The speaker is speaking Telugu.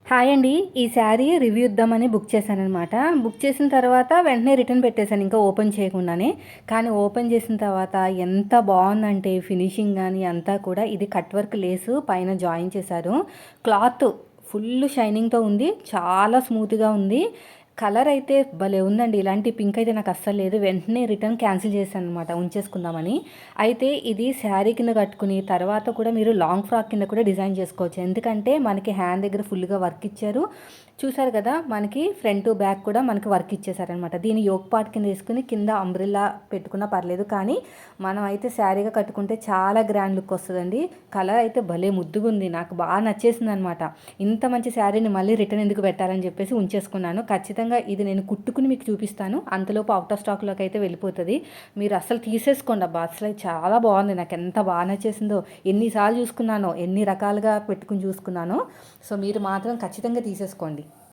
హాయ్ అండి. ఈ శారీ రివ్యూ ఇద్దామని బుక్ చేశాననమాట. బుక్ చేసిన తర్వాత వెంటనే రిటర్న్ పెట్టేశాను ఇంకా ఓపెన్ చేయకుండానే. కానీ ఓపెన్ చేసిన తర్వాత ఎంత బావుందంటే ఫినిషింగ్ గాని అంతా కూడా ఇది కట్ వర్క్ లేసు పైన జాయిన్ చేశారు. క్లాత్ ఫుల్ షైనింగ్‌తో ఉంది. చాలా స్మూత్‌గా ఉంది. కలర్ అయితే భలే ఉందండి. ఇలాంటి పింక్ అయితే నాకు అస్సలు లేదు. వెంటనే రిటర్న్ క్యాన్సిల్ చేశాననమాట ఉంచేసుకుందామని. అయితే ఇది శారీ కింద కట్టుకుని తర్వాత కూడా మీరు లాంగ్ ఫ్రాక్ కింద కూడా డిజైన్ చేసుకోవచ్చు. ఎందుకంటే మనకి హ్యాండ్ దగ్గర ఫుల్‌గా వర్క్ ఇచ్చారు. చూసారు కదా! మనకి ఫ్రంట్, బ్యాక్ కూడా మనకి వర్క్ ఇచ్చేసారనమాట. దీన్ని యోక్ పార్ట్ కింద వేసుకొని కింద అంబ్రెల్లా పెట్టుకున్నా పర్లేదు. కానీ మనం అయితే శారీగా కట్టుకుంటే చాలా గ్రాండ్ లుక్ వస్తదండి. కలర్ అయితే భలే ముద్దుగుంది. నాకు బాగా నచ్చేసిందనమాట. ఇంత మంచి శారీని మళ్ళీ రిటర్న్ ఎందుకు పెట్టాలని చెప్పేసి ఉంచేసుకున్నాను. ఖచ్చితంగా ఇది నేను కుట్టుకుని మీకు చూపిస్తాను. అంతలోపు ఔట్ ఆఫ్ స్టాక్‌లోకి అయితే వెళ్ళిపోతది. మీరు అస్సలు తీసేసుకోండి అబ్బా! అసలు చాలా బాగుంది. నాకు ఎంత బాగా నచ్చేసిందో. ఎన్ని సార్లు చూసుకున్నానో, ఎన్ని రకాలుగా పెట్టుకుని చూసుకున్నానో. సో, మీరు మాత్రం ఖచ్చితంగా తీసేసుకోండి.